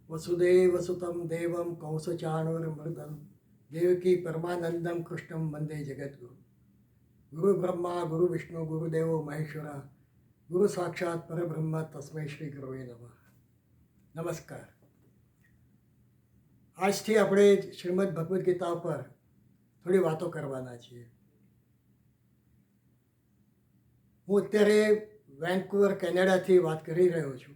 वसुदेवसुतं देवं कंसचाणूरमृदं देवकी परमानन्दं कृष्णं वन्दे जगद्गुरु गुरुब्रह्मा गुरुविष्णु गुरुदेवो महेश्वर गुरु साक्षात् परब्रह्म तस्मै શ્રી ગુરવે નમઃ. નમસ્કાર. આજથી આપણે શ્રીમદ ભગવદ્ ગીતા પર થોડી વાતો કરવાના છીએ. હું અત્યારે વેન્કુવર કેનેડાથી વાત કરી રહ્યો છું.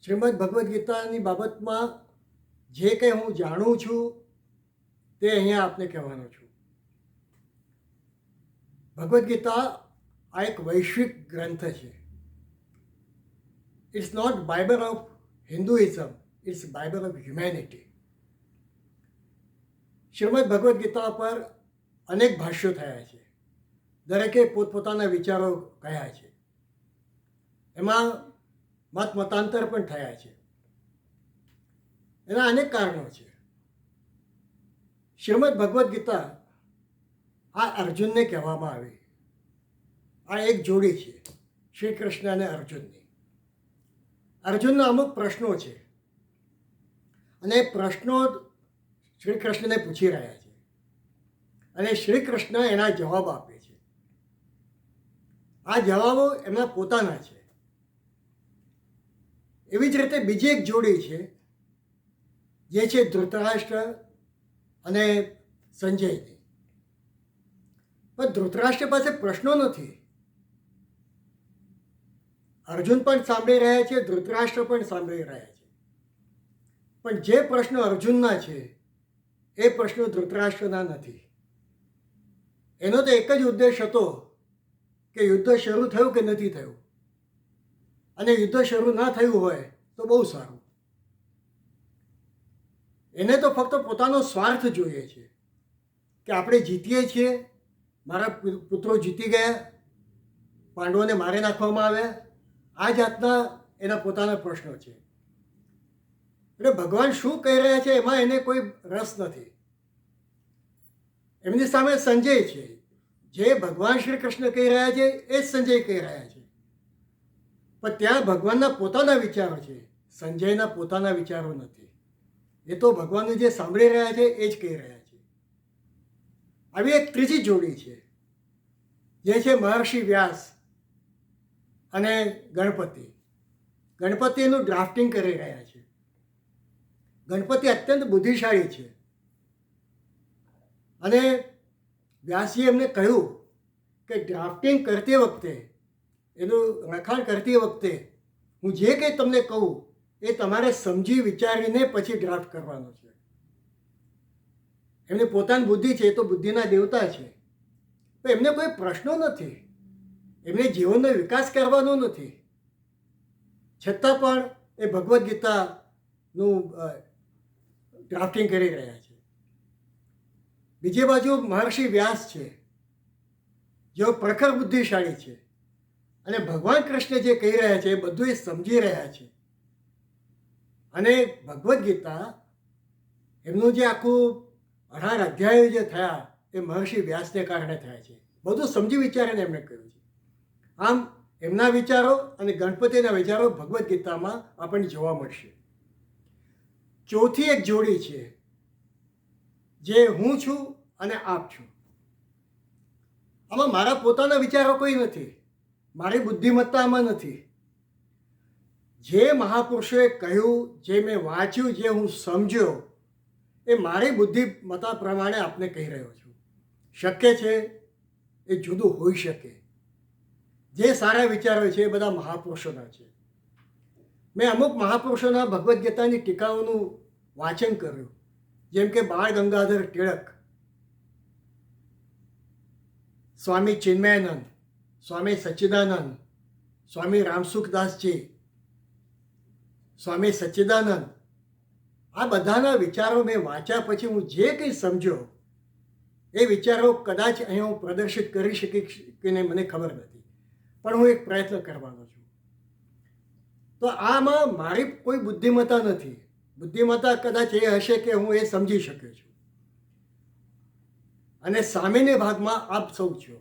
શ્રીમદ ભગવદ્ ગીતાની બાબતમાં જે કંઈ હું જાણું છું તે અહીંયા આપને કહેવાનો છું. ભગવદ્ ગીતા આ એક વૈશ્વિક ગ્રંથ છે. It's not Bible of Hinduism, it's Bible of humanity. Shrimad Bhagavad Gita પર અનેક ભાષ્યો થયા છે. દરેકે પોતપોતાના વિચારો કહ્યા છે. એમાં મતાંતર પણ થયા છે. એના અનેક કારણો છે. શ્રીમદ ભગવદ્ ગીતા આ અર્જુનને કહેવામાં આવી. આ એક જોડી છે, શ્રી કૃષ્ણ અને અર્જુનની. અર્જુનના અમુક પ્રશ્નો છે અને એ પ્રશ્નો શ્રી કૃષ્ણને પૂછી રહ્યા છે અને શ્રી કૃષ્ણ એના જવાબ આપે છે. આ જવાબો એમના પોતાના છે. એવી જ રીતે બીજી એક જોડી છે જે છે ધૃતરાષ્ટ્ર અને સંજયની. પણ ધૃતરાષ્ટ્ર પાસે પ્રશ્નો નથી. અર્જુન પણ સાંભળી રહ્યા છે, ધૃતરાષ્ટ્ર પણ સાંભળી રહ્યા છે. પણ જે પ્રશ્નો અર્જુનના છે એ પ્રશ્નો ધૃતરાષ્ટ્રના નથી. એનો તો એક જ ઉદ્દેશ હતો કે યુદ્ધ શરૂ થયું કે નથી થયું, અને યુદ્ધ શરૂ ના થયું હોય તો બહુ સારું. એને તો ફક્ત પોતાનો સ્વાર્થ જોઈએ છે કે આપણે જીતીએ છીએ, મારા પુત્રો જીતી ગયા, પાંડવોને મારી નાખવામાં આવ્યા. આ જાતના એના પોતાના પ્રશ્નો છે. એટલે ભગવાન શું કહી રહ્યા છે એમાં એને કોઈ રસ નથી. એમની સામે સંજય છે. જે ભગવાન શ્રી કૃષ્ણ કહી રહ્યા છે એ જ સંજય કહી રહ્યા છે. પણ ત્યાં ભગવાનના પોતાના વિચારો છે, સંજયના પોતાના વિચારો નથી. એ તો ભગવાનને જે સાંભળી રહ્યા છે એ જ કહી રહ્યા છે. આવી એક ત્રીજી જોડી છે જે છે મહર્ષિ વ્યાસ અને ગણપતિ. ગણપતિ એનું ડ્રાફ્ટિંગ કરી રહ્યા છે. ગણપતિ અત્યંત બુદ્ધિશાળી છે અને વ્યાસજીએ એમને કહ્યું કે ડ્રાફ્ટિંગ કરતી વખતે, એનું લખાણ કરતી વખતે હું જે કંઈ તમને કહું એ તમારે સમજી વિચારીને પછી ડ્રાફ્ટ કરવાનો છે. એમની પોતાની બુદ્ધિ છે, એ તો બુદ્ધિના દેવતા છે. પણ એમને કોઈ પ્રશ્નો નથી, એમને જીવનનો વિકાસ કરવાનો નથી. છતાં પણ એ ભગવદ્ ગીતાનું ડ્રાફ્ટિંગ કરી રહ્યા છે. બીજી બાજુ મહર્ષિ વ્યાસ છે, જેઓ પ્રખર બુદ્ધિશાળી છે અને ભગવાન કૃષ્ણ જે કહી રહ્યા છે એ બધું એ સમજી રહ્યા છે. અને ભગવદ્ ગીતા એમનું જે આખું 18 અધ્યાયો જે થયા એ મહર્ષિ વ્યાસને કારણે થયા છે. બધું સમજી વિચારીને એમણે કહ્યું છે. આમ એમના વિચારો અને ગણપતિના વિચારો ભગવદ્ ગીતામાં આપણને જોવા મળશે. ચોથી એક જોડી છે જે હું છું અને આપ છું. આમાં મારા પોતાના વિચારો કોઈ નથી, મારી બુદ્ધિમત્તા આમાં નથી. જે મહાપુરુષોએ કહ્યું, જે મેં વાંચ્યું, જે હું સમજ્યો એ મારી બુદ્ધિમત્તા પ્રમાણે આપને કહી રહ્યો છું. શક્ય છે એ જુદું હોઈ શકે. જે સારા વિચારો છે એ બધા મહાપુરુષોના છે. મેં અમુક મહાપુરુષોના ભગવદ્ ગીતાની ટીકાઓનું વાંચન કર્યું, જેમ કે બાળ ગંગાધર ટિળક, સ્વામી ચિન્મયાનંદ, સ્વામી સચ્ચિદાનંદ, સ્વામી રામસુખદાસજી, સ્વામી સચ્ચિદાનંદ. આ બધાના વિચારો મેં વાંચ્યા પછી હું જે કંઈ સમજ્યો એ વિચારો કદાચ અહીં હું પ્રદર્શિત કરી શકીશ કે નહીં મને ખબર નથી, પણ હું એક પ્રયત્ન કરવાનો છું. તો આમાં મારી કોઈ બુદ્ધિમત્તા નથી. બુદ્ધિમત્તા કદાચ એ હશે કે હું એ સમજી શક્યો છું. અને સામેના ભાગમાં આપ સૌ છો.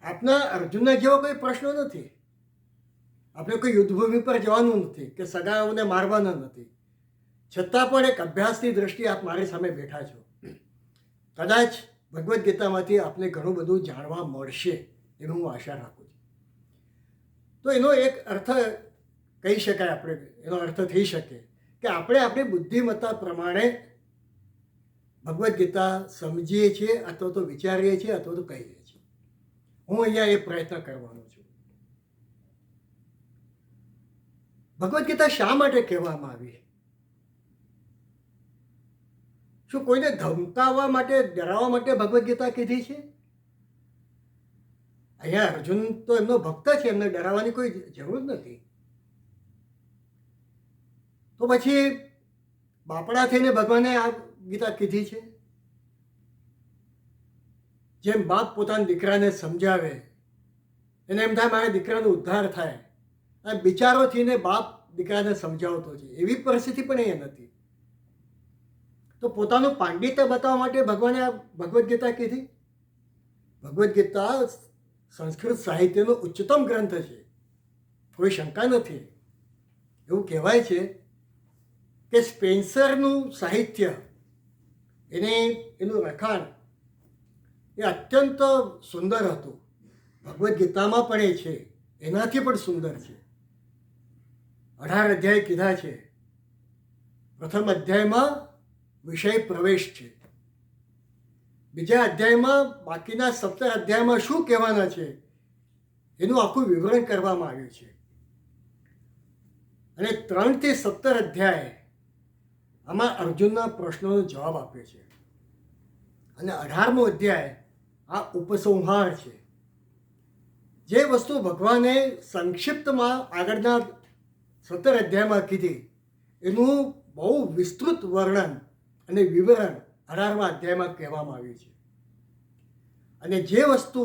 આપના અર્જુનના જેવો કોઈ પ્રશ્નો નથી. આપણે કોઈ યુદ્ધભૂમિ પર જવાનું નથી કે સગાઓને મારવાના નથી, છતાં પણ એક અભ્યાસની દ્રષ્ટિએ આપ મારી સામે બેઠા છો. કદાચ ભગવદ્ ગીતામાંથી આપને ઘણું બધું જાણવા મળશે એવી હું આશા રાખું છું. તો એનો એક અર્થ કહી શકાય, આપણે એનો અર્થ થઈ શકે કે આપણે આપણી બુદ્ધિમત્તા પ્રમાણે ભગવદ્ ગીતા સમજીએ છીએ અથવા તો વિચારીએ છીએ અથવા તો કહીએ છીએ. હું અહીંયા એ પ્રયત્ન કરવાનો છું. ભગવદ્ ગીતા શા માટે કહેવામાં આવી? શું કોઈને ધમકાવવા માટે, ડરાવવા માટે ભગવદ્ ગીતા કીધી છે? અહીંયા અર્જુન તો એમનો ભક્ત છે, એમને ડરાવવાની કોઈ જરૂર નથી. તો પછી બાપડા થઈને ભગવાને આ ગીતા કીધી છે. જેમ બાપ પોતાના દીકરાને સમજાવે, એને એમ થાય મારા દીકરાનો ઉદ્ધાર થાય, આ બિચારો થઈને બાપ દીકરાને સમજાવતો છે, એવી પરિસ્થિતિ પણ એ નથી. તો પોતાનું પાંડિત્ય બતાવવા માટે ભગવાને આ ભગવદ્ ગીતા કીધી. ભગવદ્ ગીતા સંસ્કૃત સાહિત્યનો ઉચ્ચતમ ગ્રંથ છે, કોઈ શંકા નથી. એવું કહેવાય છે કે સ્પેન્સરનું સાહિત્ય, એનું લખાણ એ અત્યંત સુંદર હતું. ભગવદ્ ગીતામાં પણ એ છે, એનાથી પણ સુંદર છે. 18 અધ્યાય કીધા છે. પ્રથમ અધ્યાયમાં વિષય પ્રવેશ છે. બીજા અધ્યાયમાં બાકીના 17 અધ્યાયમાં શું કહેવાના છે એનું આખું વિવરણ કરવામાં આવ્યું છે. અને 3 થી 17 અધ્યાય આમાં અર્જુનના પ્રશ્નોનો જવાબ આપ્યો છે. અને 18મો અધ્યાય આ ઉપસંહાર છે. જે વસ્તુ ભગવાને સંક્ષિપ્તમાં આગળના 17 અધ્યાયમાં કીધી, એનું બહુ વિસ્તૃત વર્ણન અને વિવરણ 18મા અધ્યાયમાં કહેવામાં આવ્યું છે. અને જે વસ્તુ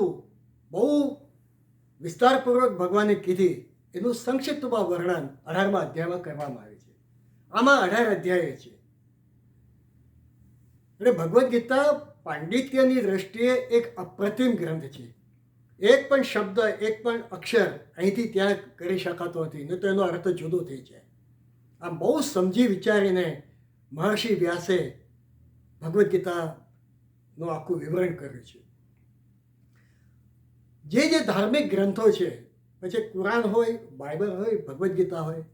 બહુ વિસ્તારપૂર્વક ભગવાને કીધી, એનું સંક્ષિપ્તમાં વર્ણન 18મા અધ્યાયમાં કરવામાં આવ્યું છે. આમાં 18 અધ્યાય છે. એટલે ભગવદ્ ગીતા પાંડિત્યની દ્રષ્ટિએ એક અપ્રતિમ ગ્રંથ છે. એક પણ શબ્દ, એક પણ અક્ષર અહીંથી ત્યાં કરી શકાતો નથી, નહીં તો એનો અર્થ જુદો થઈ જાય. આમ બહુ સમજી વિચારીને મહર્ષિ વ્યાસે ભગવદ્ ગીતાનું આખું વિવરણ કર્યું છે. જે ધાર્મિક ગ્રંથો છે, પછી કુરાન હોય, બાઇબલ હોય, ભગવદ્ ગીતા હોય,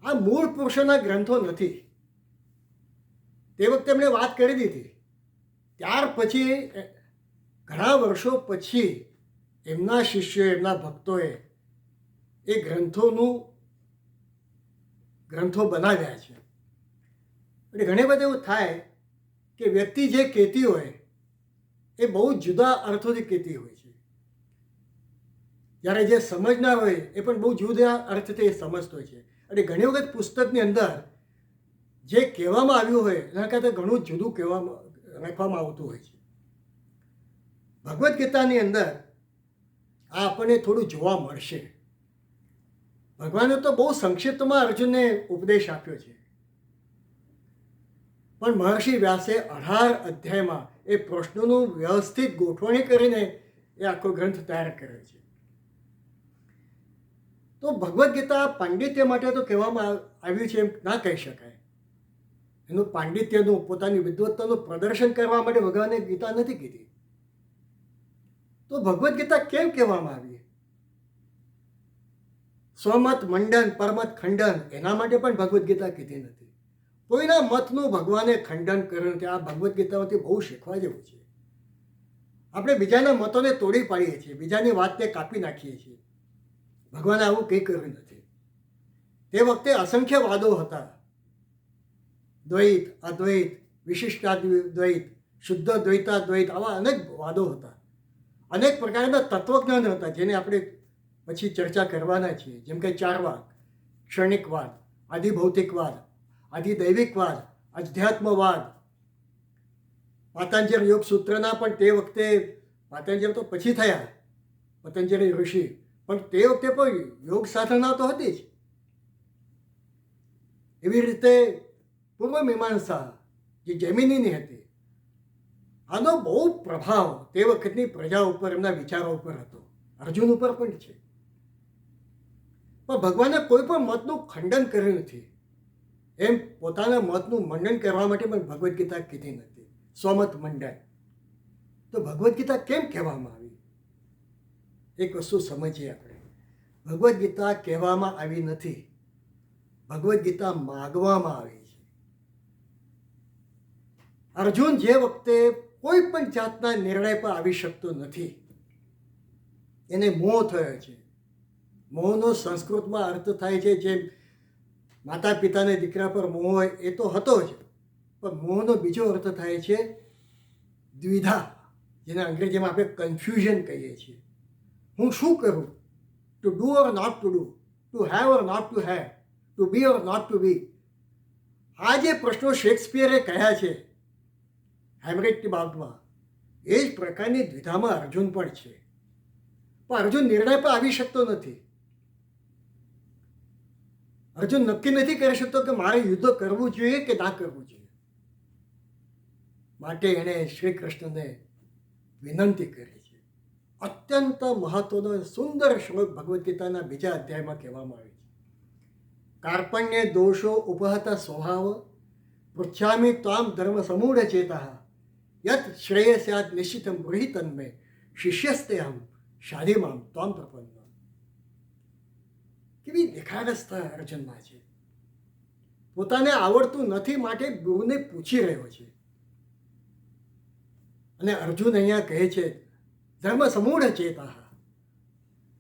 આ મૂળ પુરુષોના ગ્રંથો નથી. તે વખતે એમણે વાત કરી દીધી. ત્યાર પછી ઘણા વર્ષો પછી એમના શિષ્યોએ, એમના ભક્તોએ એ ગ્રંથો બનાવ્યા છે. એટલે ઘણી વખત એવું થાય કે વ્યક્તિ જે કહેતી હોય એ બહુ જુદા અર્થોથી કહેતી હોય છે, જ્યારે જે સમજનાર હોય એ પણ બહુ જુદા અર્થથી સમજતો હોય છે. અને ઘણી વખત પુસ્તકની અંદર જે કહેવામાં આવ્યું હોય એના કરતાં ઘણું જુદું લખવામાં આવતું હોય છે. ભગવદ્ ગીતાની અંદર આ આપણને થોડું જોવા મળશે. ભગવાને તો બહુ સંક્ષિપ્તમાં અર્જુનને ઉપદેશ આપ્યો છે, પણ મહર્ષિ વ્યાસે 18 અધ્યાયમાં એ પ્રશ્નોનું વ્યવસ્થિત ગોઠવણી કરીને એ આખો ગ્રંથ તૈયાર કર્યો છે. તો ભગવદ્ ગીતા પાંડિત્ય માટે તો કહેવામાં આવ્યું છે એમ ના કહી શકાય. એનું પાંડિત્યનું, પોતાની વિદ્વત્તાનું પ્રદર્શન કરવા માટે ભગવાને ગીતા નથી કીધી. તો ભગવદ્ ગીતા કેમ કહેવામાં આવી? સ્વમત મંડન, પરમત ખંડન, એના માટે પણ ભગવદ્ ગીતા કીધી નથી. કોઈના મતનું ભગવાને ખંડન કર્યું નથી. આ ભગવદ્ ગીતામાંથી બહુ શીખવા જેવું છે. આપણે બીજાના મતોને તોડી પાડીએ છીએ, બીજાની વાતને કાપી નાખીએ છીએ. ભગવાને આવું કંઈ કર્યું નથી. તે વખતે અસંખ્ય વાદો હતા. દ્વૈત, અદ્વૈત, વિશિષ્ટાદ્વૈત, શુદ્ધ દ્વૈતાદ્વૈત, આવા અનેક વાદો હતા. અનેક પ્રકારના તત્વજ્ઞાન હતા, જેને આપણે પછી ચર્ચા કરવાના છીએ. જેમ કે ચારવાક, ક્ષણિકવાદ, આધિભૌતિકવાદ, આધિદૈવિકવાદ, અધ્યાત્મવાદ. પાતંજલ યોગ સૂત્રના પણ તે વખતે, પાતંજલ તો પછી થયા, પતંજલિ ઋષિ, પણ તે વખતે પણ યોગ સાધના તો હતી જ. એવી રીતે પૂર્વ મીમાંસા જે જૈમિનીની હતી, આનો બહુ પ્રભાવ તે વખતની પ્રજા ઉપર, એમના વિચારો ઉપર હતો. અર્જુન ઉપર પણ છે. પણ ભગવાને કોઈ પણ મતનું ખંડન કર્યું નથી. એમ પોતાના મતનું મંડન કરવા માટે પણ ભગવદ્ ગીતા કીધી નથી. સ્વમત મંડન તો ભગવદ્ ગીતા કેમ કહેવામાં આવી? એક વસ્તુ સમજીએ આપણે. ભગવદ્ ગીતા કહેવામાં આવી નથી, ભગવદ્ ગીતા માગવામાં આવી છે. અર્જુન જે વખતે કોઈ પણ જાતના નિર્ણય પર આવી શકતો નથી, એને મોહ થયો છે. મોહનો સંસ્કૃતમાં અર્થ થાય છે, જે માતા પિતાને દીકરા પર મોહ હોય એ તો હતો જ, પણ મોહનો બીજો અર્થ થાય છે દ્વિધા, જેને અંગ્રેજીમાં આપણે કન્ફ્યુઝન કહીએ છીએ. હું શું કરું? To do or not to do, to have or not to have, to be or not to be. આ જે પ્રશ્નો શેક્સપિયરે કહ્યા છે હેમ્લેટની બાબતમાં, એ જ પ્રકારની દ્વિધામાં અર્જુન પણ છે. પણ અર્જુન નિર્ણય પર આવી શકતો નથી. અર્જુન નક્કી નથી કરી શકતો કે મારે યુદ્ધ કરવું જોઈએ કે ના કરવું જોઈએ. માટે એણે શ્રી કૃષ્ણને વિનંતી કરી છે. અત્યંત મહત્વનો સુંદર શ્લોક ભગવદ્ ગીતાના બીજા અધ્યાયમાં કહેવામાં આવે છે. કાર્પણ્ય દોષો ઉપહત સ્વભાવ પૃચ્છામિ ત્વામ ધર્મ સમૂઢ ચેતા યત શ્રેયસ્યાદ નિશ્ચિતમ બ્રૂહિ તન્મે શિષ્યસ્તેહમ શાધિમામ ત્વામ પ્રપન્ન. કેવી નિખારસતા અર્જુનમાં છે. પોતાને આવડતું નથી માટે ગુરુને પૂછી રહ્યો છે. અને અર્જુન અહીંયા કહે છે ધર્મ સમૂઢ ચેતા.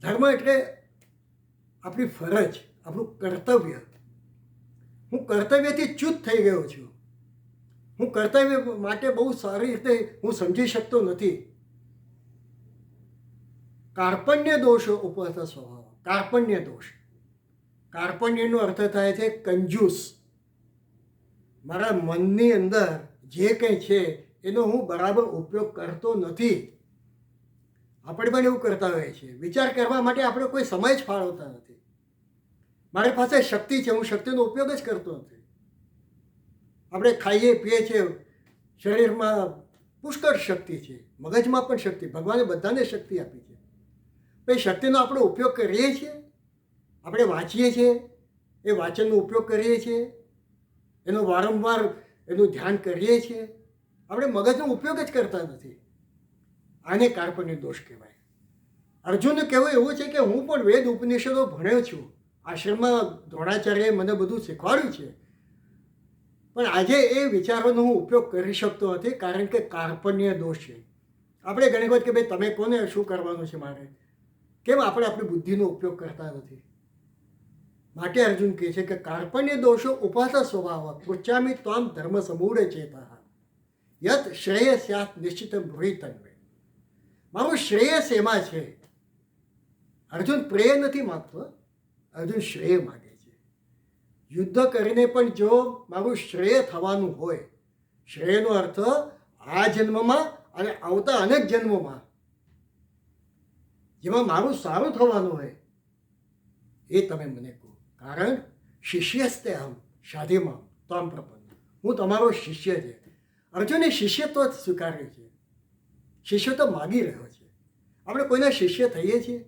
ધર્મ એટલે આપણી ફરજ, આપણું કર્તવ્ય. હું કર્તવ્યથી ચ્યુત થઈ ગયો છું. હું કર્તવ્ય માટે બહુ સારી રીતે હું સમજી શકતો નથી. કાર્પણ્ય દોષો ઉપહત સ્વભાવ. કાર્પણ્ય દોષ, કાર્પણ્યનો અર્થ થાય છે કંજૂસ. મારા મનની અંદર જે કંઈ છે એનો હું બરાબર ઉપયોગ કરતો નથી. આપણે પણ એવું કરતા હોઈએ છીએ. વિચાર કરવા માટે આપણે કોઈ સમય જ ફાળવતા નથી. મારી પાસે શક્તિ છે, હું શક્તિનો ઉપયોગ જ કરતો નથી. આપણે ખાઈએ પીએ છીએ, શરીરમાં પુષ્કળ શક્તિ છે, મગજમાં પણ શક્તિ, ભગવાને બધાને શક્તિ આપી છે. એ શક્તિનો આપણે ઉપયોગ કરીએ છીએ. આપણે વાંચીએ છીએ, એ વાંચનનો ઉપયોગ કરીએ છીએ, એનો વારંવાર એનું ધ્યાન કરીએ છીએ. આપણે મગજનો ઉપયોગ જ કરતા નથી. આને કાર્પણ્ય દોષ કહેવાય. અર્જુનને કહેવું એવું છે કે હું પણ વેદ ઉપનિષદો ભણ્યો છું, આશ્રમમાં દ્રોણાચાર્યએ મને બધું શીખવાડ્યું છે, પણ આજે એ વિચારોનો હું ઉપયોગ કરી શકતો નથી, કારણ કે કાર્પણ્ય દોષ છે. આપણે ઘણી વખત કે ભાઈ તમે કોને શું કરવાનું છે મારે, કેમ આપણે આપણી બુદ્ધિનો ઉપયોગ કરતા નથી. માટે અર્જુન કહે છે કે કાર્પણ્ય દોષો ઉપહત સ્વભાવ પૃચ્છામિ ત્વામ ધર્મ સમૂઢ ચેતા યત શ્રેયસ્યાત નિશ્ચિત બ્રૂહિ તન્મે. મારું શ્રેયસ એમાં છે. અર્જુન પ્રેય નથી માગતો, અર્જુન શ્રેય માગે છે. યુદ્ધ કરીને પણ જો મારું શ્રેય થવાનું હોય, શ્રેયનો અર્થ આ જન્મમાં અને આવતા અનેક જન્મોમાં જેમાં મારું સારું થવાનું હોય, એ તમે મને કહો. કારણ શિષ્યસ્તે અહમ શાધિમામ ત્વામ પ્રપન્ન. હું તમારો શિષ્ય છે. અર્જુને શિષ્યત્વ સ્વીકાર્યું છે, શિષ્ય તો માગી રહ્યો છે. આપણે કોઈના શિષ્ય થઈએ છીએ?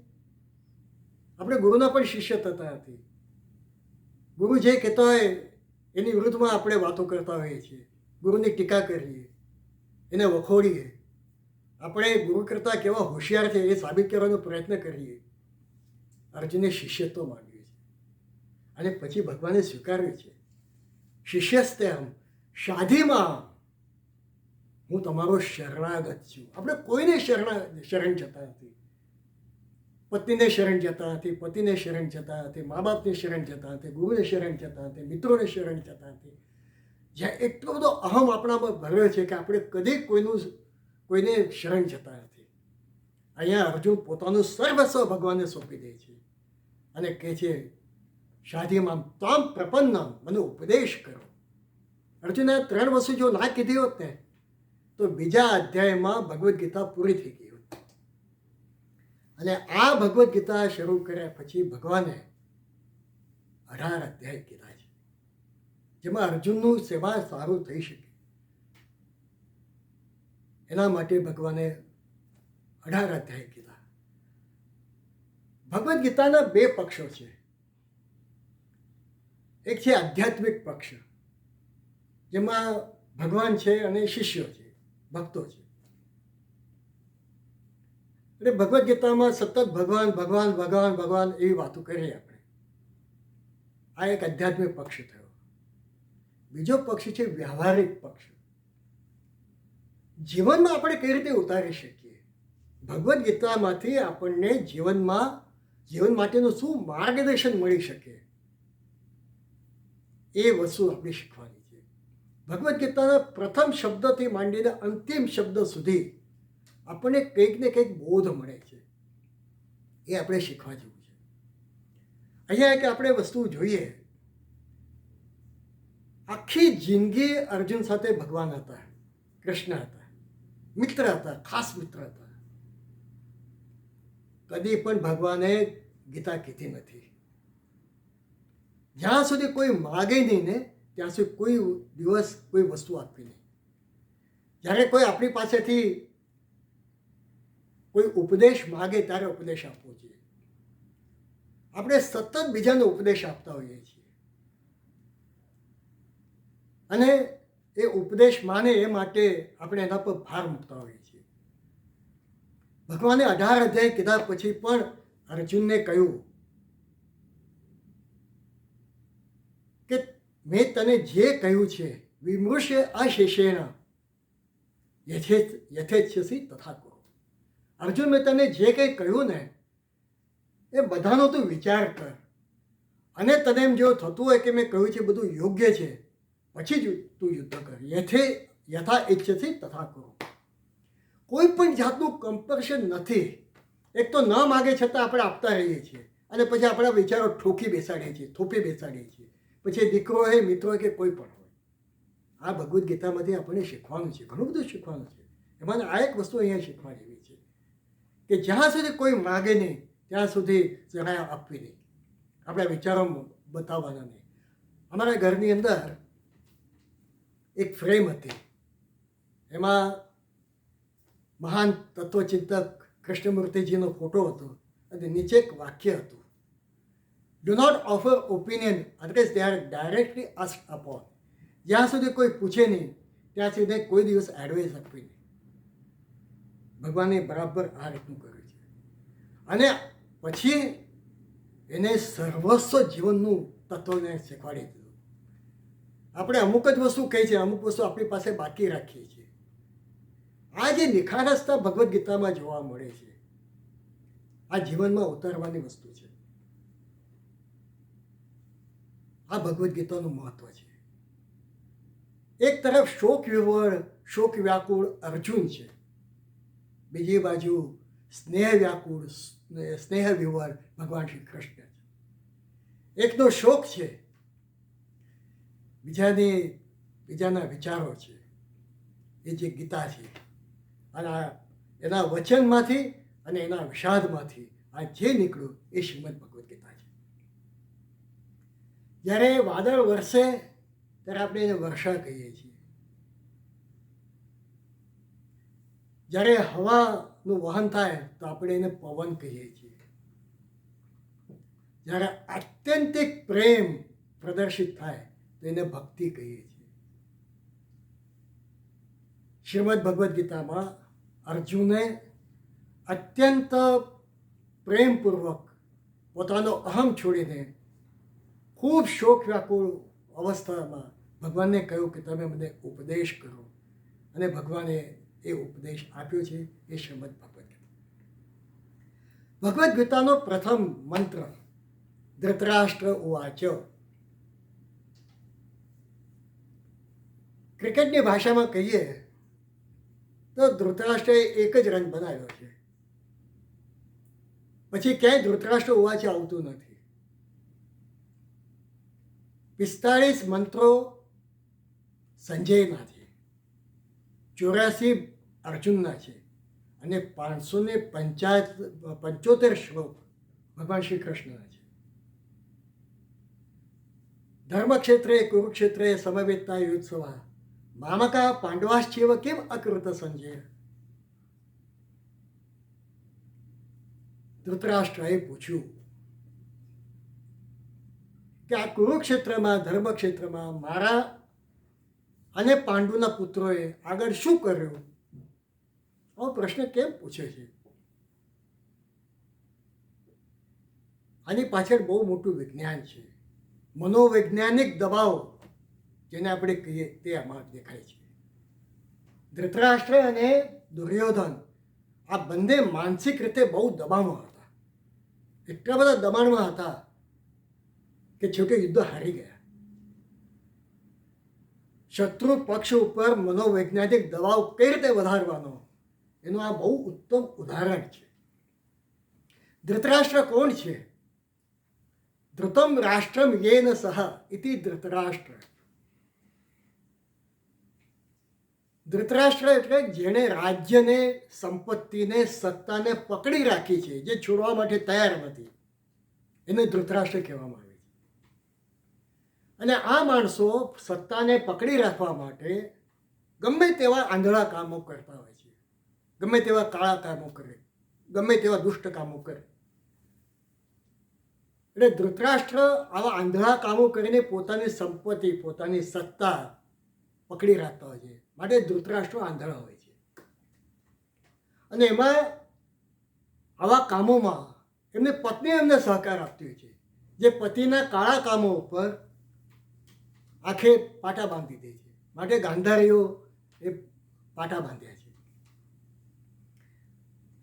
આપણે ગુરુના પણ શિષ્ય થતા નથી. ગુરુ જે કહેતા હોય એની વિરુદ્ધમાં આપણે વાતો કરતા હોઈએ છીએ, ગુરુની ટીકા કરીએ, એને વખોડીએ. આપણે ગુરુ કરતાં કેવા હોશિયાર છે એ સાબિત કરવાનો પ્રયત્ન કરીએ. અર્જુને શિષ્યત્વ માંગ્યું છે અને પછી ભગવાને સ્વીકાર્યું છે. શિષ્યસ્તેહમ શાધિમામ, હું તમારો શરણાગત છું. આપણે કોઈને શરણ જતા નથી. પત્નીને શરણ જતા નથી, પતિને શરણ જતા નથી, મા બાપને શરણ જતા નથી, ગુરુને શરણ જતા નથી, મિત્રોને શરણ જતા નથી. જ્યાં એટલો બધો અહમ આપણામાં ભર્યો છે કે આપણે કદી કોઈને શરણ જતા નથી. અહીંયા અર્જુન પોતાનું સર્વસ્વ ભગવાનને સોંપી દે છે અને કહે છે શાધિમામ ત્વામ પ્રપન્નમ, મને ઉપદેશ કરો. અર્જુને 3 વસ્તુ જો ના કીધી હોત ને તો બીજા અધ્યાયમાં ભગવદ્ ગીતા પૂરી થઈ ગઈ હોત. અને આ ભગવદ્ ગીતા શરૂ કર્યા પછી ભગવાને 18 અધ્યાય કીધા છે, જેમાં અર્જુનનું સેવા સારું થઈ શકે એના માટે ભગવાને 18 અધ્યાય કીધા. ભગવદ્ ગીતાના 2 પક્ષો છે. એક છે આધ્યાત્મિક પક્ષ, જેમાં ભગવાન છે અને શિષ્યો છે, ભક્તો છે. એટલે ભગવદ્ ગીતામાં સતત ભગવાન ભગવાન ભગવાન ભગવાન એવી વાતો કરીએ આપણે. આ એક આધ્યાત્મિક પક્ષ થયો. બીજો પક્ષ છે વ્યવહારિક પક્ષ. જીવનમાં આપણે કઈ રીતે ઉતારી શકીએ? ભગવદ્ ગીતામાંથી આપણને જીવન માટેનું શું માર્ગદર્શન મળી શકે, એ વસ્તુ આપણે શીખવાની છે. ભગવદ્ ગીતાના પ્રથમ શબ્દથી માંડીને અંતિમ શબ્દ સુધી આપણને કંઈક ને કંઈક બોધ મળે છે. એ આપણે શીખવા જેવું છે. અહીંયા કે આપણે વસ્તુ જોઈએ, આખી જિંદગી અર્જુન સાથે ભગવાન હતા, કૃષ્ણ હતા, મિત્ર હતા, ખાસ મિત્ર હતા. કદી પણ ભગવાને ગીતા કીધી નથી. જ્યાં સુધી કોઈ માગે નહીં ને ત્યાં સુધી કોઈ દિવસ કોઈ વસ્તુ આપવી નહીં. જ્યારે કોઈ આપણી પાસેથી કોઈ ઉપદેશ માગે ત્યારે ઉપદેશ આપવો જોઈએ. આપણે સતત બીજાને ઉપદેશ આપતા હોઈએ છીએ, અને એ ઉપદેશ માને એ માટે આપણે એના પર ભાર મૂકતા હોઈએ છીએ. ભગવાને 18 અધ્યાય કીધા પછી પણ અર્જુનને કહ્યું કે મેં તને જે કહ્યું છે વિમૃશ્ય અશેષેણ યથેચ્છસી તથા કરો. અર્જુન, મેં તને જે કંઈ કહ્યું ને એ બધાનો તું વિચાર કર, અને તને એમ જેવું થતું હોય કે મેં કહ્યું છે બધું યોગ્ય છે, પછી જ તું યુદ્ધ કર. યથા ઇચ્છસી તથા કરો. કોઈ પણ જાતનું કમ્પલ્શન નથી. એક તો ન માગે છતાં આપણે આપતા રહીએ છીએ, અને પછી આપણા વિચારો ઠોકી બેસાડીએ છીએ, થોપી બેસાડીએ છીએ. પછી દીકરો હોય, મિત્ર હોય કે કોઈ પણ હોય. આ ભગવદ્ ગીતામાંથી આપણને શીખવાનું છે, ઘણું બધું શીખવાનું છે. એમાં આ એક વસ્તુ અહીંયા શીખવા જેવી છે કે જ્યાં સુધી કોઈ માગે નહીં ત્યાં સુધી જરાય આપવી નહીં, આપણા વિચારો બતાવવાના નહીં. અમારા ઘરની અંદર એક ફ્રેમ હતી, એમાં મહાન તત્વચિંતક કૃષ્ણમૂર્તિજીનો ફોટો હતો, અને નીચે એક વાક્ય હતું, do not offer opinion unless they are directly asked upon. જ્યાં સુધી કોઈ પૂછે નહીં ત્યાં સુધી કોઈ દિવસ એડવાઇસ આપવી નહીં. ભગવાને બરાબર આ રીતનું કર્યું છે. અને પછી એને સર્વસ્વ જીવનનું તત્વને શીખવાડી દીધું. આપણે અમુક જ વસ્તુ કહી છે, અમુક વસ્તુ આપણી પાસે બાકી રાખીએ છીએ. આ જે નિખારસતા ભગવદ્ ગીતામાં જોવા મળે છે, આ જીવનમાં ઉતારવાની વસ્તુ છે. આ ભગવદ્ ગીતાનું મહત્વ છે. એક તરફ શોક વિવળ, શોક વ્યાકુળ અર્જુન છે, બીજી બાજુ સ્નેહ વ્યાકુળ, સ્નેહ વિવળ ભગવાન શ્રી કૃષ્ણ છે. એકનો શોક છે, બીજાના વિચારો છે, એ જે ગીતા છે. અને એના વચનમાંથી અને એના વિષાદમાંથી આ જે નીકળ્યું એ શ્રીમદ ભગવદ્ ગીતા છે. જ્યારે વાદળ વરસે ત્યારે આપણે એને વર્ષા કહીએ છીએ. જ્યારે હવાનું વહન થાય તો આપણે એને પવન કહીએ છીએ. જ્યારે આત્યંતિક પ્રેમ પ્રદર્શિત થાય તો એને ભક્તિ કહીએ છીએ. શ્રીમદ ભગવદ્ ગીતામાં અર્જુને અત્યંત પ્રેમપૂર્વક પોતાનો અહમ છોડીને ખૂબ શોક વ્યાકુળ અવસ્થામાં ભગવાનને કહ્યું કે તમે મને ઉપદેશ કરો, અને ભગવાને એ ઉપદેશ આપ્યો છે. એ શ્રીમદ ભગવદ્ ગીતા. ભગવદ્ ગીતાનો પ્રથમ મંત્ર ધૃતરાષ્ટ્ર ઉવાચ. ક્રિકેટની ભાષામાં કહીએ તો ધૃતરાષ્ટ્રએ એક જ રન બનાવ્યો છે, પછી ક્યાંય ધૃતરાષ્ટ્ર ઉવાચ આવતું નથી. 45 મંત્રો સંજયના છે, 84 અર્જુનના છે, અને 575 શ્લોક ભગવાન શ્રી કૃષ્ણના છે. ધર્મક્ષેત્રે કુરુક્ષેત્રે સમવેતતા યુત્સવા મામકા પાંડવાશ્ચેવ કેમ અકૃત સંજય. ધૃતરાષ્ટ્રએ પૂછ્યું કે આ કુરુક્ષેત્રમાં ધર્મક્ષેત્રમાં મારા અને પાંડુના પુત્રોએ આગળ શું કર્યું, આવો પ્રશ્ન કેમ પૂછે છે? આની પાછળ બહુ મોટું વિજ્ઞાન છે. મનોવૈજ્ઞાનિક દબાવ જેને આપણે કહીએ તે આમાં દેખાય છે. ધૃતરાષ્ટ્ર અને દુર્યોધન આ બંને માનસિક રીતે બહુ દબાણમાં હતા, એટલા બધા દબાણમાં હતા કે છેવટે યુદ્ધ હારી ગયા. શત્રુ પક્ષ ઉપર મનોવૈજ્ઞાનિક દબાવ કઈ રીતે વધારવાનો એનું આ બહુ ઉત્તમ ઉદાહરણ છે. ધૃતરાષ્ટ્ર કોણ છે? ધૃતમ રાષ્ટ્રમ યેન સહ ઇતિ ધૃતરાષ્ટ્ર. ધૃતરાષ્ટ્ર એટલે જેણે રાજ્યને, સંપત્તિને, સત્તાને પકડી રાખી છે, જે છોડવા માટે તૈયાર નથી, એને ધૃતરાષ્ટ્ર કહેવામાં આવે છે. અને આ માણસો સત્તાને પકડી રાખવા માટે ગમે તેવા આંધળા કામો કરતા હોય છે, ગમે તેવા કાળા કામો કરે, ગમે તેવા દુષ્ટ કામો કરે. એટલે ધૃતરાષ્ટ્ર આવા આંધળા કામો કરીને પોતાની સંપત્તિ, પોતાની સત્તા પકડી રાખતા હોય છે, માટે ધૃતરાષ્ટ્ર આંધળા હોય છે. અને એમાં આવા કામોમાં એમને પત્ની એમને સહકાર આપતી હોય છે, જે પતિના કાળા કામો ઉપર આંખે પાટા બાંધી દે છે, માટે ગાંધારીઓ એ પાટા બાંધ્યા છે.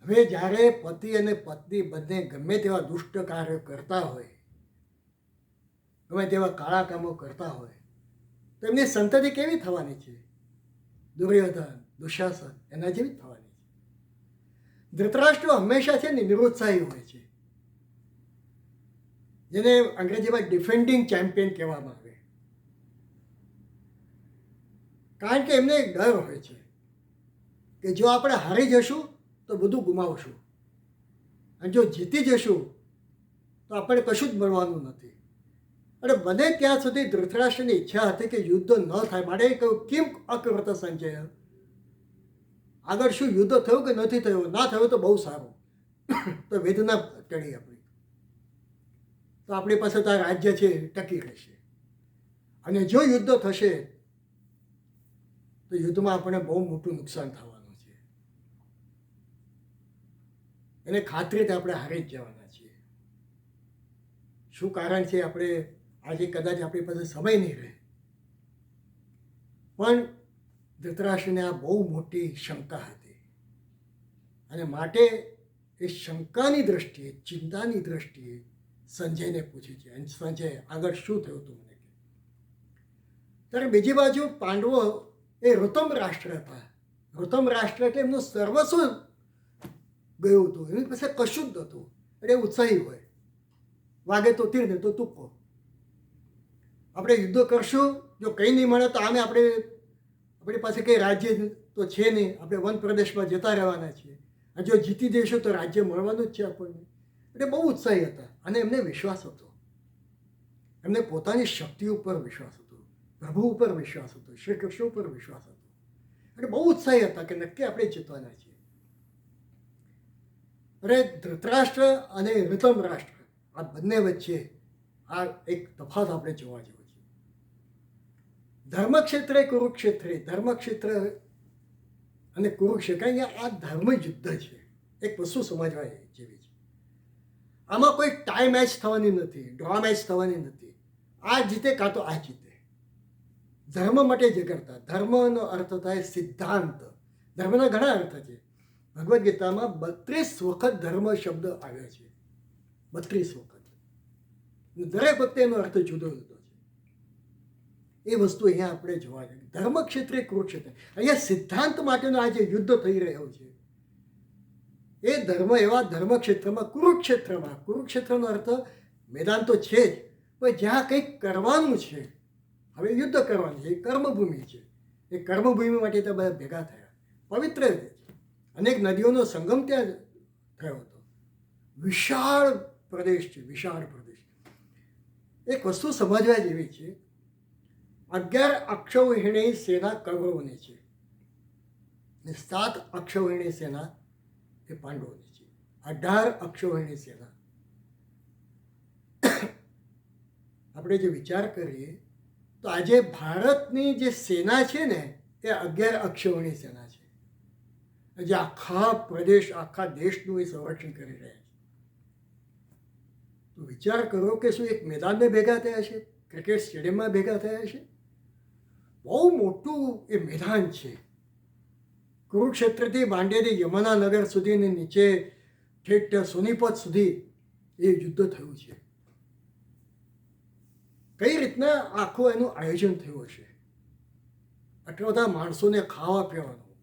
હવે જ્યારે પતિ અને પત્ની બંને ગમે તેવા દુષ્ટ કાર્યો કરતા હોય, ગમે તેવા કાળા કામો કરતા હોય, તો એમની સંતતિ કેવી થવાની છે? દુર્યોધન, દુશાસન એના જેવી થવાની છે. ધૃતરાષ્ટ્ર હંમેશા છે ને નિરુત્સાહી હોય છે, જેને અંગ્રેજીમાં ડિફેન્ડિંગ ચેમ્પિયન કહેવામાં આવે. કારણ કે એમને એક ડર હોય છે કે જો આપણે હારી જશું તો બધું ગુમાવશું, અને જો જીતી જશું તો આપણે કશું જ મળવાનું નથી. અને બને ત્યાં સુધી ધૃતરાષ્ટ્રની ઈચ્છા હતી કે યુદ્ધ ન થાય, માટે કહ્યું કિમ અકૃત સંજય, આગળ શું યુદ્ધ થયું કે નથી થયું, ના થયું તો બહુ સારું, તો વેદના ટળી આપણી, તો આપણી પાસે તો આ રાજ્ય છે ટકી રહેશે. અને જો યુદ્ધ થશે તો યુદ્ધમાં આપણને બહુ મોટું નુકસાન થવાનું છે, એને ખાતરીથી આપણે હારી જ જવાના છીએ. શું કારણ છે? આપણે આજે કદાચ આપણી પાસે સમય નહીં રહે, પણ ધૃતરાષ્ટ્રને આ બહુ મોટી શંકા હતી, અને માટે એ શંકાની દ્રષ્ટિએ, ચિંતાની દ્રષ્ટિએ સંજયને પૂછે છે, અને સંજય આગળ શું થયું તું મને કહે. ત્યારે બીજી બાજુ પાંડવો એ ઋતમ રાષ્ટ્ર હતા. ઋતમ રાષ્ટ્ર એટલે એમનું સર્વસ્વ ગયું હતું, એની પાસે કશું જ નહોતું. એટલે ઉત્સાહી હોય, વાગે તો તીર ને તો તુક્કો, આપણે યુદ્ધ કરશું, જો કંઈ નહીં મળે તો આમે આપણી પાસે કંઈ રાજ્ય તો છે નહીં, આપણે વન પ્રદેશમાં જતા રહેવાના છીએ, અને જો જીતી જઈશું તો રાજ્ય મળવાનું જ છે આપણને. એટલે બહુ ઉત્સાહી હતા, અને એમને વિશ્વાસ હતો, એમને પોતાની શક્તિ ઉપર વિશ્વાસ હતો, પ્રભુ ઉપર વિશ્વાસ હતો, શ્રી કૃષ્ણ ઉપર વિશ્વાસ હતો. એટલે બહુ ઉત્સાહી હતા કે નક્કી આપણે જીતવાના છીએ. અરે ધૃતરાષ્ટ્ર અને ઋતમ રાષ્ટ્ર આ બંને વચ્ચે આ એક તફાત આપણે જોવા જેવો છે. ધર્મક્ષેત્રે કુરુક્ષેત્રે, ધર્મક્ષેત્ર અને કુરુક્ષેત્ર, અહીંયા આ ધર્મ યુદ્ધ છે. એક વસ્તુ સમજવા જેવી છે. આમાં કોઈ ટાઈ મેચ થવાની નથી, ડ્રો મેચ થવાની નથી. આ જીતે કાં તો આ જીતે. ધર્મ માટે જે કરતા, ધર્મનો અર્થ થાય સિદ્ધાંત. ધર્મના ઘણા અર્થ છે. ભગવદ્ ગીતામાં 32 વખત ધર્મ શબ્દ આવ્યો છે, 32 વખત. દરેક વખતે એનો અર્થ જુદો જુદો છે. એ વસ્તુ અહીંયા આપણે જોવા જઈએ. ધર્મ ક્ષેત્રે કુરુક્ષેત્ર, અહીંયા સિદ્ધાંત માટેનો આ જે યુદ્ધ થઈ રહ્યો છે, એ ધર્મ એવા ધર્મક્ષેત્રમાં, કુરુક્ષેત્રમાં, કુરુક્ષેત્રનો અર્થ મેદાન તો છે જ, પણ જ્યાં કંઈક કરવાનું છે, હવે યુદ્ધ કરવાનું છે, એ કર્મભૂમિ છે. એ કર્મભૂમિ માટે તો બધા ભેગા થયા, પવિત્ર છે. અનેક નદીઓનો સંગમ ત્યાં થયો હતો. વિશાળ પ્રદેશ છે, વિશાળ પ્રદેશ. એક વસ્તુ સમજવા જેવી છે, 11 અક્ષૌહિણી સેના કૌરવોની છે, અને 7 અક્ષૌહિણી સેના એ પાંડવોની છે. 18 અક્ષૌહિણી સેના. આપણે જે વિચાર કરીએ તો આજે ભારતની જે સેના છે ને એ 11 અક્ષોહિણી સેના છે, જે આખા પ્રદેશ આખા દેશનું એ સંરક્ષણ કરી રહ્યા છે. તો વિચાર કરો કે શું એક મેદાનમાં ભેગા થયા છે, ક્રિકેટ સ્ટેડિયમમાં ભેગા થયા છે? બહુ મોટું એ મેદાન છે. કુરુક્ષેત્રથી માંડીને યમુનાનગર સુધીની નીચે ઠેઠ સોનીપત સુધી એ યુદ્ધ થયું છે. કઈ રીતના આખું એનું આયોજન થયું હશે? આટલા બધા માણસોને ખાવા પીવાનું,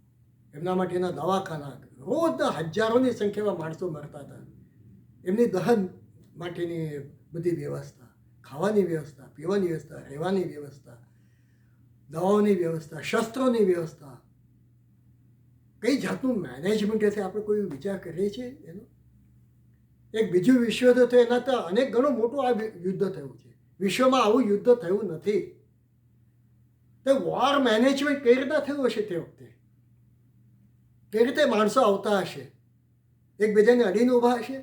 એમના માટેના દવાખાના, રોજના હજારોની સંખ્યામાં માણસો મરતા હતા. એમની દહન માટેની બધી વ્યવસ્થા, ખાવાની વ્યવસ્થા, પીવાની વ્યવસ્થા, રહેવાની વ્યવસ્થા, દવાઓની વ્યવસ્થા, શસ્ત્રોની વ્યવસ્થા, કઈ જાતનું મેનેજમેન્ટ હશે? આપણે કોઈ વિચાર કરીએ છીએ એનો? એક બીજું વિશ્વયુદ્ધ થયું, એના તો અનેક ઘણું મોટું આ યુદ્ધ થયું છે. વિશ્વમાં આવું યુદ્ધ થયું નથી. તો વોર મેનેજમેન્ટ કઈ રીતના થયું હશે તે વખતે? કઈ રીતે માણસો આવતા હશે, એકબીજાને અડીને ઊભા હશે?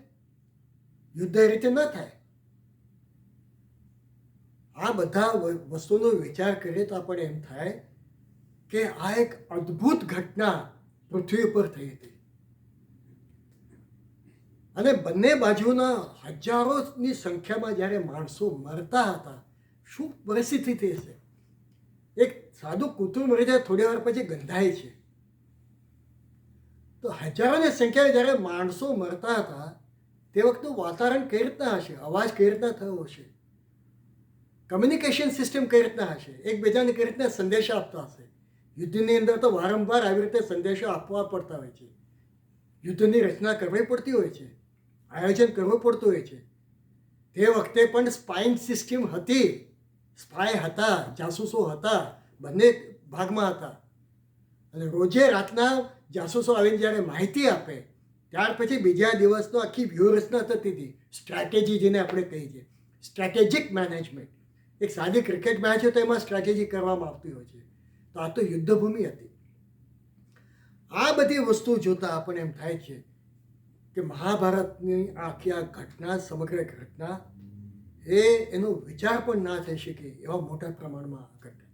યુદ્ધ એ રીતે ન થાય. આ બધા વસ્તુનો વિચાર કરીએ તો આપણને એમ થાય કે આ એક અદ્ભુત ઘટના પૃથ્વી ઉપર થઈ હતી. અને બંને બાજુના હજારોની સંખ્યામાં જ્યારે માણસો મરતા હતા, શું પરિસ્થિતિ થઈ હશે? એક સાદું કૂતરું મરી જાય થોડી વાર પછી ગંધાય છે, તો હજારોની સંખ્યાએ જ્યારે માણસો મરતા હતા તે વખતે વાતાવરણ કઈ રીતના હશે? અવાજ કઈ રીતના થયો હશે? કમ્યુનિકેશન સિસ્ટમ કઈ રીતના હશે? એકબીજાને કઈ રીતના સંદેશા આપતા હશે? યુદ્ધની અંદર તો વારંવાર આવી રીતે સંદેશા આપવા પડતા હોય છે. યુદ્ધની રચના કરવી પડતી હોય છે, આયોજન કરવું પડતું હોય છે. તે વખતે પણ સ્પાઇંગ સિસ્ટમ હતી, સ્પાય હતા, જાસૂસો હતા, બંને ભાગમાં હતા. અને રોજે રાતના જાસૂસો આવીને જ્યારે માહિતી આપે ત્યાર પછી બીજા દિવસનો આખી વ્યૂહરચના થતી હતી. સ્ટ્રેટેજી જેને આપણે કહીએ છીએ, સ્ટ્રેટેજિક મેનેજમેન્ટ. એક સાદી ક્રિકેટ મેચ હોય તો એમાં સ્ટ્રેટેજી કરવામાં આવતી હોય છે. તો આ તો યુદ્ધભૂમિ હતી. આ બધી વસ્તુ જોતાં આપણને એમ થાય છે કે મહાભારતની આખી આ ઘટના, સમગ્ર ઘટના એનો વિચાર પણ ના થઈ શકે એવા મોટા પ્રમાણમાં ઘટના.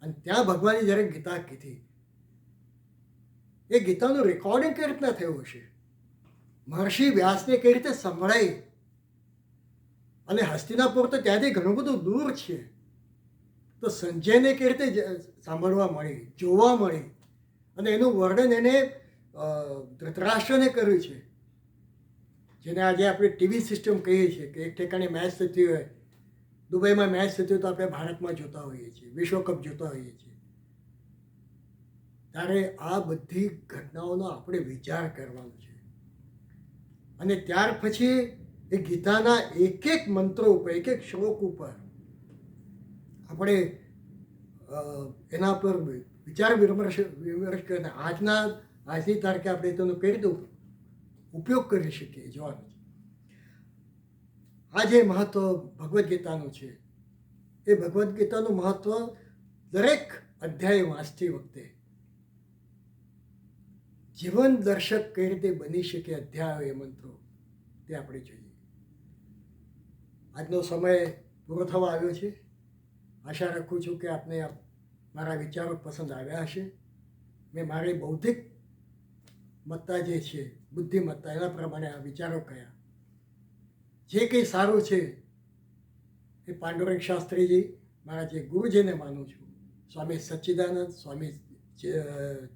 અને ત્યાં ભગવાને જ્યારે ગીતા કીધી, એ ગીતાનું રેકોર્ડિંગ કઈ રીતના થયું હશે? મહર્ષિ વ્યાસને કઈ રીતે સંભળાઈ? અને હસ્તિનાપુર તો ત્યાંથી ઘણું બધું દૂર છે, તો સંજયને કઈ રીતે સાંભળવા મળી, જોવા મળી? અને એનું વર્ણન એને ધૃતરાષ્ટ્રને કર્યું છે, જેને આજે આપણે ટીવી સિસ્ટમ કહીએ છીએ કે એક ઠેકાણે મેચ થતી હોય, દુબઈમાં મેચ થતી હોય તો આપણે ભારતમાં જોતા હોઈએ છીએ, વિશ્વકપ જોતા હોઈએ છીએ. ત્યારે આ બધી ઘટનાઓનો આપણે વિચાર કરવાનો છે. અને ત્યાર પછી એ ગીતાના એક એક મંત્રો ઉપર, એક એક શ્લોક ઉપર આપણે એના પર વિચાર વિમર્શ કરીને આજની તારીખે આપણે તેનો કઈ રીતે ઉપયોગ કરી શકીએ જોવાનું છે. આ જે મહત્વ ભગવદ્ ગીતાનું છે, એ ભગવદ્ ગીતાનું મહત્વ દરેક અધ્યાય વાંચતી વખતે જીવન દર્શક કઈ રીતે બની શકે અધ્યાય, એ મંત્રો તે આપણે જોઈએ. આજનો સમય પૂરો થવા આવ્યો છે. આશા રાખું છું કે આપને મારા વિચારો પસંદ આવ્યા હશે. મેં મારી બૌદ્ધિક મત્તા જે છે, બુદ્ધિમત્તા, એના પ્રમાણે આ વિચારો કયા. જે કંઈ સારું છે એ પાંડુરંગ શાસ્ત્રીજી, મારા જે ગુરુજીને માનું છું, સ્વામી સચ્ચિદાનંદ, સ્વામી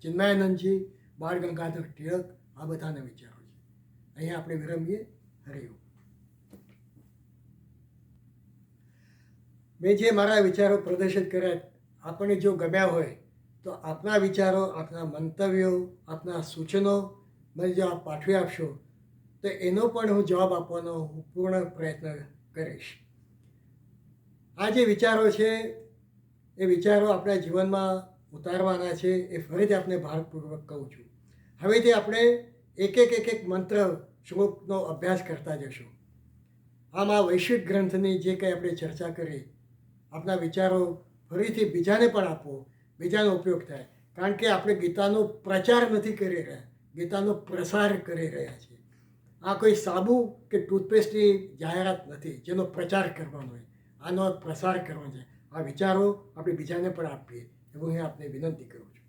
ચિન્મયાનંદજી, બાળ ગંગાધર ટિળક, આ બધાના વિચારો છે. અહીંયા આપણે વિરમીએ. હરિઓમ. મેં જે મારા વિચારો પ્રદર્શિત કર્યા, આપણને જો ગમ્યા હોય તો આપના વિચારો, આપના મંતવ્યો, આપના સૂચનો મને જો આપ પાઠવી આપશો તો એનો પણ હું જવાબ આપવાનો હું પૂર્ણ પ્રયત્ન કરીશ. આ જે વિચારો છે એ વિચારો આપણા જીવનમાં ઉતારવાના છે, એ ફરીથી આપને ભારપૂર્વક કહું છું. હવેથી આપણે એક એક મંત્ર શ્લોકનો અભ્યાસ કરતા જશું. આમ આ વૈશ્વિક ગ્રંથની જે કંઈ આપણે ચર્ચા કરી, આપના વિચારો ફરીથી બીજાને પણ આપો, બીજાનો ઉપયોગ થાય. કારણ કે આપણે ગીતાનો પ્રચાર નથી કરી રહ્યા, ગીતાનો પ્રસાર કરી રહ્યા છીએ. આ કોઈ સાબુ કે ટૂથપેસ્ટની જાહેરાત નથી જેનો પ્રચાર કરવાનો હોય. આનો પ્રસાર કરવો છે. આ વિચારો આપણે બીજાને પણ આપીએ એવું હું આપને વિનંતી કરું છું.